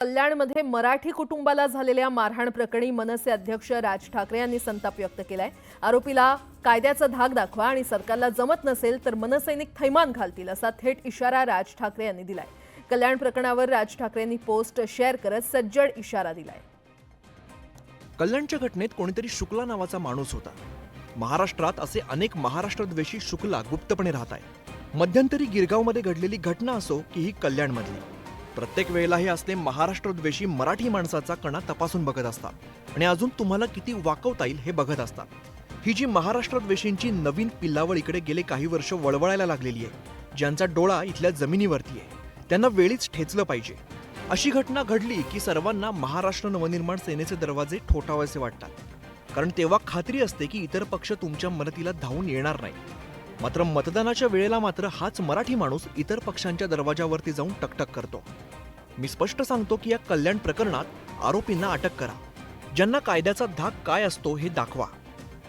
कल्याणमध्ये मराठी कुटुंबाला झालेल्या मारहाण प्रकरणी मनसे अध्यक्ष राज ठाकरे यांनी संताप व्यक्त केलाय। आरोपीला कायद्याचा धाक दाखवा आणि सरकारला जमत नसेल तर मनसैनिक थैमान घालतील असा थेट इशारा राज ठाकरे यांनी दिलाय। कल्याण प्रकरणावर राज ठाकरेंनी पोस्ट शेअर करत सज्जड इशारा दिलाय। कल्याणच्या घटनेत कोणीतरी शुक्ला नावाचा माणूस होता। महाराष्ट्रात असे अनेक महाराष्ट्रद्वेषी शुक्ला गुप्तपणे राहत आहेत। मध्यंतरी गिरगावमध्ये घडलेली घटना असो की ही कल्याणमधली, प्रत्येक वेळेला हे असले महाराष्ट्रद्वेषी मराठी माणसाचा कणा तपासून बघत असतात आणि अजून तुम्हाला किती वाकवता येईल हे बघत असतात। ही जी महाराष्ट्रद्वेषींची नवीन पिल्लावळ इकडे गेले काही वर्ष वळवळायला लागलेली आहे, ज्यांचा डोळा इथल्या जमिनीवरती आहे, त्यांना वेळीच ठेचलं पाहिजे। अशी घटना घडली की सर्वांना महाराष्ट्र नवनिर्माण सेनेचे दरवाजे ठोठावायचे वाटतात, कारण तेव्हा खात्री असते की इतर पक्ष तुमच्या मदतीला धावून येणार नाही। मात्र मतदानाच्या वेळेला मात्र हाच मराठी माणूस इतर पक्षांच्या दरवाजावरती जाऊन टकटक करतो। मी स्पष्ट सांगतो की या कल्याण प्रकरणात आरोपींना अटक करा, ज्यांना कायद्याचा धाक काय असतो हे दाखवा,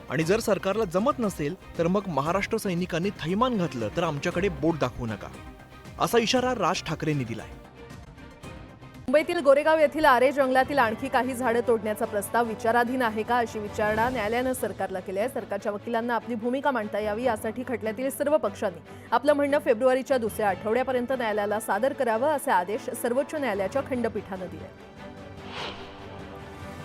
आणि जर सरकारला जमत नसेल तर मग महाराष्ट्र सैनिकांनी थैमान घातलं तर आमच्याकडे बोट दाखवू नका, असा इशारा राज ठाकरेंनी दिलाय। मुंबईतील गोरेगाव येथील आरे जंगलातील आणखी काही झाडं तोडण्याचा प्रस्ताव विचाराधीन आहे का अशी विचारणा न्यायालयानं सरकारला केली आहे। सरकारच्या वकिलांना आपली भूमिका मांडता यावी यासाठी खटल्यातील सर्व पक्षांनी आपलं म्हणणं फेब्रुवारीच्या दुसऱ्या आठवड्यापर्यंत न्यायालयाला सादर करावं असे आदेश सर्वोच्च न्यायालयाच्या खंडपीठानं दिले।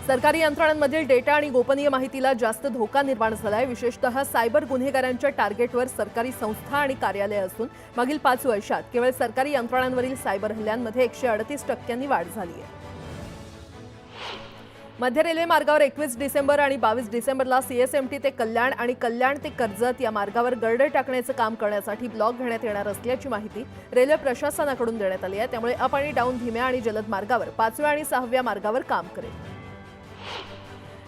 सरकारी यंत्रणांमधील डेटा आणि गोपनीय माहितीला जास्त धोका निर्माण झालाय। विशेषतः सायबर गुन्हेगारांच्या टार्गेटवर सरकारी संस्था आणि कार्यालय असून मागील 5 वर्षात केवळ सरकारी यंत्रणांवरील सायबर हल्ल्यांमध्ये 138% वाढ झाली आहे। मध्य रेल्वे मार्गावर 21 डिसेंबर आणि 22 डिसेंबरला CSMT ते कल्याण आणि कल्याण ते कर्जत या मार्गावर गर्डर टाकण्याचं काम करण्यासाठी ब्लॉक घेण्यात येणार असल्याची माहिती रेल्वे प्रशासनाकडून देण्यात आली आहे। त्यामुळे अप आणि डाऊन धीम्या आणि जलद मार्गावर 5व्या आणि 6व्या मार्गावर काम करेल।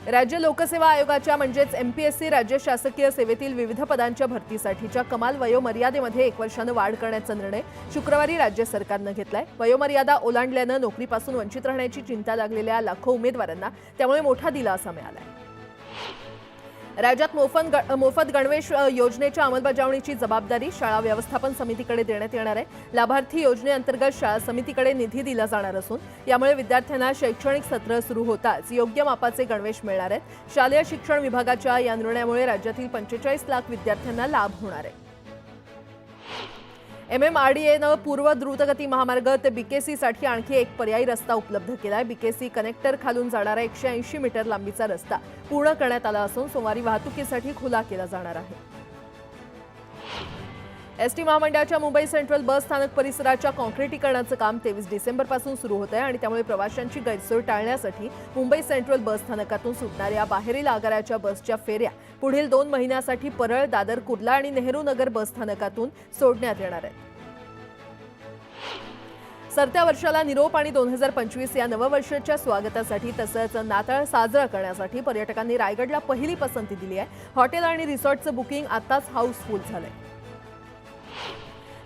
राज्य लोकसेवा आयोगाच्या म्हणजेच MPSC राज्य शासकीय सेवेतील विविध पदांच्या भरतीसाठीच्या कमाल वयोमर्यादेमध्ये 1 वर्षानं वाढ करण्याचा निर्णय शुक्रवारी राज्य सरकारनं घेतलाय। वयोमर्यादा ओलांडल्यानं नोकरीपासून वंचित राहण्याची चिंता लागलेल्या लाखो उमेदवारांना त्यामुळे मोठा दिलासा मिळालाय। राज्यात मोफत गणवेश योजनेच्या अंमलबजावणीची जबाबदारी शाळा व्यवस्थापन समितीकडे देण्यात येणार आहे। लाभार्थी योजनेअंतर्गत शाळा समितीकडे निधी दिला जाणार असून यामुळे विद्यार्थ्यांना शैक्षणिक सत्र सुरू होताच योग्य मापाचे गणवेश मिळणार आहेत। शालेय शिक्षण विभागाच्या या निर्णयामुळे राज्यातील 45 लाख विद्यार्थ्यांना लाभ होणार आहे। MMRDAनं पूर्व द्रुतगती महामार्ग ते BKC साठी आणखी एक पर्यायी रस्ता उपलब्ध केलाय। BKC कनेक्टर खालून जाणारा 180 मीटर लांबीचा रस्ता पूर्ण करण्यात आला असून सोमवारी वाहतुकीसाठी खुला केला जाणार आहे। ST महामंडळाच्या मुंबई सेंट्रल बस स्थानक परिसराच्या कॉन्क्रिटीकरणाचं काम 23 डिसेंबरपासून सुरू होत आहे आणि त्यामुळे प्रवाशांची गैरसोय टाळण्यासाठी मुंबई सेंट्रल बस स्थानकातून सुटणाऱ्या बाहेरील आगाराच्या बसच्या फेऱ्या पुढील 2 महिन्यासाठी परळ, दादर, कुर्ला आणि नेहरू नगर बस स्थानकातून सोडण्यात येणार आहेत। सरत्या वर्षाला निरोप आणि 2025 या नववर्षाच्या स्वागतासाठी तसंच नाताळ साजरा करण्यासाठी पर्यटकांनी रायगडला पहिली पसंती दिली आहे। हॉटेल आणि रिसॉर्टचं बुकिंग आताच हाऊसफुल झालंय।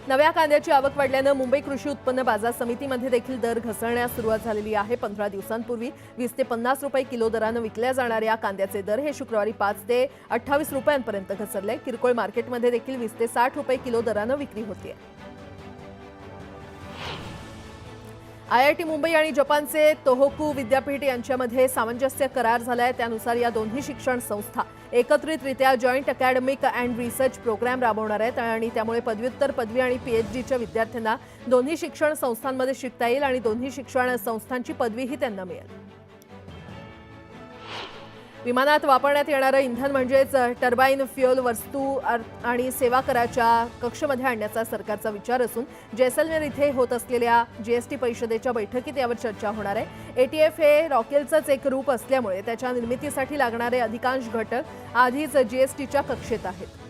नव्या कांद्याची आवक वाढल्यानं मुंबई कृषी उत्पन्न बाजार समितीमध्ये देखील दर घसरण्यास सुरुवात झालेली आहे। 15 दिवसांपूर्वी 20 ते 50 रुपये किलो दरानं विकल्या जाणाऱ्या कांद्याचे दर हे शुक्रवारी 5 ते 28 रुपयांपर्यंत घसरले। किरकोळ मार्केटमध्ये देखील 20 ते 60 रुपये किलो दरानं विक्री होतीये। IIT मुंबई आणि जपानचे तोहोकू विद्यापीठ यांच्यामध्ये सामंजस्य करार झालाय। त्यानुसार या दोन्ही शिक्षण संस्था एकत्रितरित्या joint academic and research program राबवणार आहेत आणि त्यामुळे पदव्युत्तर, पदवी आणि PhDच्या विद्यार्थ्यांना दोन्ही शिक्षण संस्थांमध्ये शिकता येईल आणि दोन्ही शिक्षण संस्थांची पदवीही त्यांना मिळेल। विमानात वापरण्यात येणारं इंधन म्हणजेच टर्बाइन फ्युएल वस्तू आणि सेवा कराच्या कक्षेमध्ये आणण्याचा सरकारचा विचार असून जैसलमेर इथे होत असलेल्या GST परिषदेच्या बैठकीत यावर चर्चा होणार आहे। ATF हे रॉकेलचंच एक रूप असल्यामुळे त्याच्या निर्मितीसाठी लागणारे अधिकांश घटक आधीच GSTच्या कक्षेत आहेत।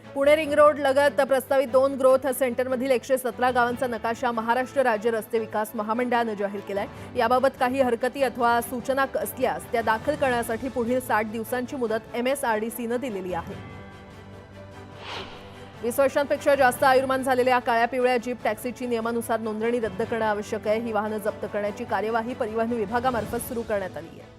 पुणे रिंग रोड लगत प्रस्तावित 2 ग्रोथ सेंटरमधील 117 गावांचा नकाशा महाराष्ट्र राज्य रस्ते विकास महामंडळानं जाहीर केलाय। याबाबत काही हरकती अथवा सूचना असल्यास त्या दाखल करण्यासाठी पुढील 60 दिवसांची मुदत MSRDCनं दिलेली आहे। 20 वर्षांपेक्षा जास्त आयुर्मान झालेल्या काळ्या पिवळ्या जीप टॅक्सीची नियमानुसार नोंदणी रद्द करणं आवश्यक आहे। ही वाहनं जप्त करण्याची कार्यवाही परिवहन विभागामार्फत सुरू करण्यात आली आहे।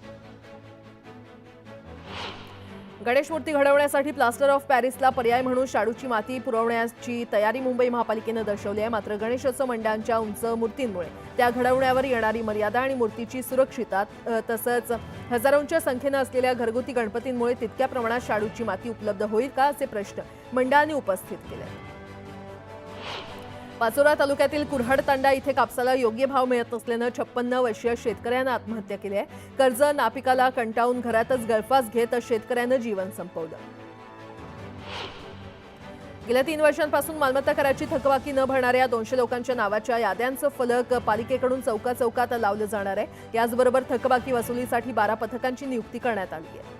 गणेश मूर्ती घडवण्यासाठी प्लास्टर ऑफ पॅरिसला पर्याय म्हणून शाडूची माती पुरवण्याची तयारी मुंबई महापालिकेने दर्शवली आहे। मात्र गणेशोत्सव मंडळांच्या उंच मूर्तींमुळे त्या घडवण्यावर येणारी मर्यादा आणि मूर्तीची सुरक्षितता तसंच हजारोंच्या संख्येनं असलेल्या घरगुती गणपतींमुळे तितक्या प्रमाणात शाडूची माती उपलब्ध होईल का असे प्रश्न मंडळांनी उपस्थित केले. पाचोरा तालुक्यातील कुऱ्हाड तांडा इथे कापसाला योग्य भाव मिळत नसल्यानं 56 वर्षीय शेतकऱ्यानं आत्महत्या केली आहे. कर्ज नापिकाला कंटाळून घरातच गळफास घेत शेतकऱ्यानं जीवन संपवलं. गेल्या 3 वर्षांपासून मालमत्ता कराची थकबाकी न भरणाऱ्या 200 लोकांच्या नावाच्या याद्यांचं फलक पालिकेकडून चौकाचौकात लावलं जाणार आहे. याचबरोबर थकबाकी वसुलीसाठी 12 पथकांची नियुक्ती करण्यात आली आहे.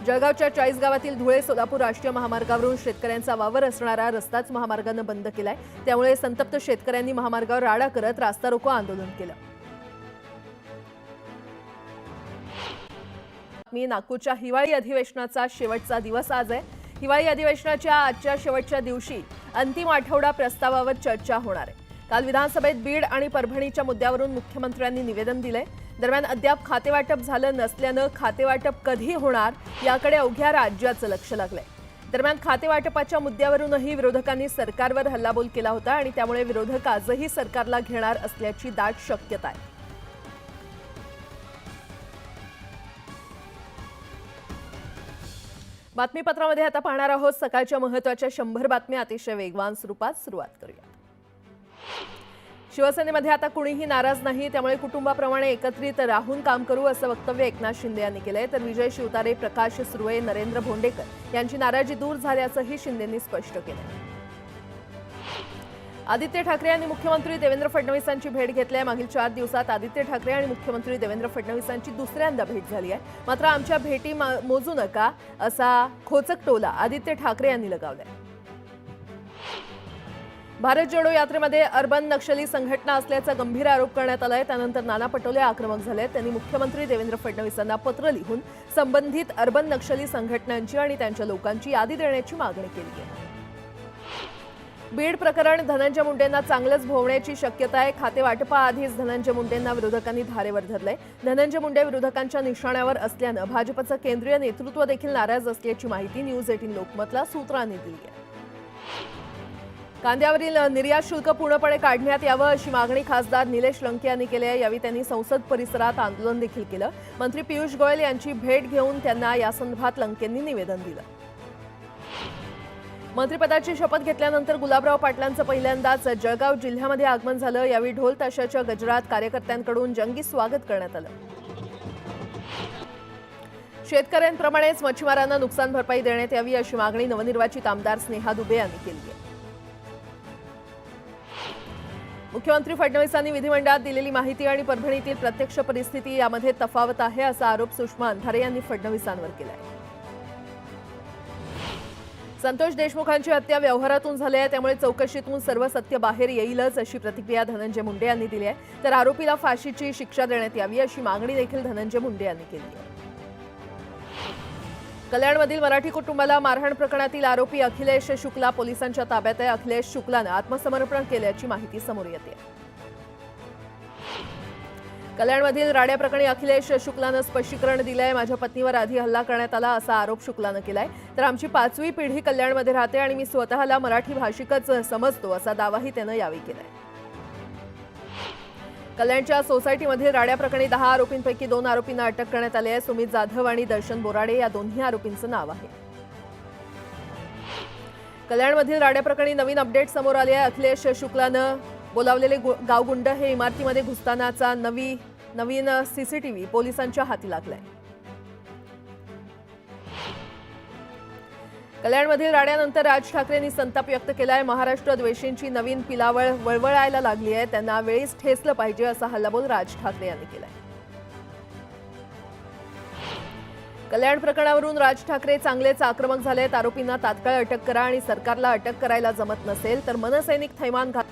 जळगावच्या 40 गावातील धुळे सोलापूर राष्ट्रीय महामार्गावरून शेतकऱ्यांचा वावर असणारा रस्ताच महामार्गानं बंद केलाय. त्यामुळे संतप्त शेतकऱ्यांनी महामार्गावर राडा करत रास्ता रोको आंदोलन केलं. नागपूरच्या हिवाळी अधिवेशनाचा शेवटचा दिवस आज आहे. हिवाळी अधिवेशनाच्या आजच्या शेवटच्या दिवशी अंतिम आठवडा प्रस्तावावर चर्चा होणार आहे. काल विधानसभेत बीड आणि परभणीच्या मुद्द्यावरून मुख्यमंत्र्यांनी निवेदन दिलंय. दरम्यान अद्याप खातेवाटप झालं नसल्यानं खातेवाटप कधी होणार याकडे अवघ्या राज्याचं लक्ष लागलंय. दरम्यान खातेवाटपाच्या मुद्द्यावरूनही विरोधकांनी सरकारवर हल्लाबोल केला होता आणि त्यामुळे विरोधक आजही सरकारला घेणार असल्याची दाट शक्यता आहे. बातमीपत्रामध्ये आता पाहणार आहोत सकाळच्या महत्त्वाच्या 100 बातम्या अतिशय वेगवान स्वरूपात. सुरुवात करूया. शिवसेनेमध्ये आता कुणीही नाराज नाही, त्यामुळे कुटुंबाप्रमाणे एकत्रित राहून काम करू असं वक्तव्य एकनाथ शिंदे यांनी केलंय. तर विजय शिवतारे, प्रकाश सुर्वे, नरेंद्र भोंडेकर यांची नाराजी दूर झाल्याचंही शिंदेंनी स्पष्ट केलंय. आदित्य ठाकरे यांनी मुख्यमंत्री देवेंद्र फडणवीसांची भेट घेतली आहे. मागील 4 दिवसात आदित्य ठाकरे आणि मुख्यमंत्री देवेंद्र फडणवीसांची दुसऱ्यांदा भेट झाली आहे. मात्र आमच्या भेटी मोजू नका असा खोचक टोला आदित्य ठाकरे यांनी लगावलाय. भारत जोडो यात्रेमध्ये अर्बन नक्षली संघटना असल्याचा गंभीर आरोप करण्यात आलाय. त्यानंतर नाना पटोले आक्रमक झाले. त्यांनी मुख्यमंत्री देवेंद्र फडणवीसांना पत्र लिहून संबंधित अर्बन नक्षली संघटनांची आणि त्यांच्या लोकांची यादी देण्याची मागणी केली आहे. बीड प्रकरण धनंजय मुंडेंना चांगलंच भोवण्याची शक्यता आहे. खातेवाटपाआधीच धनंजय मुंडेंना विरोधकांनी धारेवर धरलंय. धनंजय मुंडे विरोधकांच्या निशाण्यावर असल्यानं भाजपचं केंद्रीय नेतृत्व देखील नाराज असल्याची माहिती न्यूज 18 लोकमतला सूत्रांनी दिली आहे. कांद्यावरील निर्यात शुल्क पूर्णपणे काढण्यात यावं अशी मागणी खासदार निलेश लंके यांनी केली आहे. यावेळी त्यांनी संसद परिसरात आंदोलन देखील केलं. मंत्री पियुष गोयल यांची भेट घेऊन त्यांना यासंदर्भात लंकेंनी निवेदन दिलं. मंत्रिपदाची शपथ घेतल्यानंतर गुलाबराव पाटलांचं पहिल्यांदाच जळगाव जिल्ह्यामध्ये आगमन झालं. यावेळी ढोल ताशाच्या गजरात कार्यकर्त्यांकडून जंगी स्वागत करण्यात आलं. शेतकऱ्यांप्रमाणेच मच्छीमारांना नुकसान भरपाई देण्यात यावी अशी मागणी नवनिर्वाचित आमदार स्नेहा दुबे यांनी केली आहे. मुख्यमंत्री फडणवीसांनी विधिमंडळात दिलेली माहिती आणि परभणीतील प्रत्यक्ष परिस्थिती यामध्ये तफावत आहे असा आरोप सुषमा अंधारे यांनी फडणवीसांवर केला आहे. संतोष देशमुखांची हत्या व्यवहारातून झाली आहे, त्यामुळे चौकशीतून सर्व सत्य बाहेर येईलच अशी प्रतिक्रिया धनंजय मुंडे यांनी दिली आहे. तर आरोपीला फाशीची शिक्षा देण्यात यावी अशी मागणी देखील धनंजय मुंडे यांनी केली आहे. कल्याणमधील मराठी कुटुंबाला मारहाण प्रकरणातील आरोपी अखिलेश शुक्ला पोलिसांच्या ताब्यात आहे. अखिलेश शुक्लानं आत्मसमर्पण केल्याची माहिती समोर येते. कल्याणमधील राड्या प्रकरणी अखिलेश शुक्लानं स्पष्टीकरण दिलंय. माझ्या पत्नीवर आधी हल्ला करण्यात आला असा आरोप शुक्लानं केलाय. तर आमची 5वी पिढी कल्याणमध्ये राहते आणि मी स्वतःला मराठी भाषिकच समजतो असा दावाही त्यानं यावेळी केलाय. कल्याणच्या सोसायटीमध्ये राड्या प्रकरणी 10 आरोपींपैकी 2 आरोपींना अटक करण्यात आली आहे. सुमित जाधव आणि दर्शन बोराडे या दोन्ही आरोपींचं नाव आहे. कल्याणमधील राड्या प्रकरणी नवीन अपडेट समोर आले आहे. अखिलेश शुक्लानं बोलावलेले गावगुंड हे इमारतीमध्ये घुसतानाचा नवीन सीसीटीव्ही पोलिसांच्या हाती लागलाय. कल्याणमधील राड्यानंतर राज ठाकरेंनी संताप व्यक्त केलाय. महाराष्ट्र द्वेषींची नवीन पिलावळ वळवळायला लागली आहे, त्यांना वेळीच ठेचलं पाहिजे असा हल्लाबोल राज ठाकरे यांनी केलाय. कल्याण प्रकरणावरून राज ठाकरे चांगलेच आक्रमक झालेत. आरोपींना तात्काळ अटक करा आणि सरकारला अटक करायला जमत नसेल तर मनसैनिक थैमान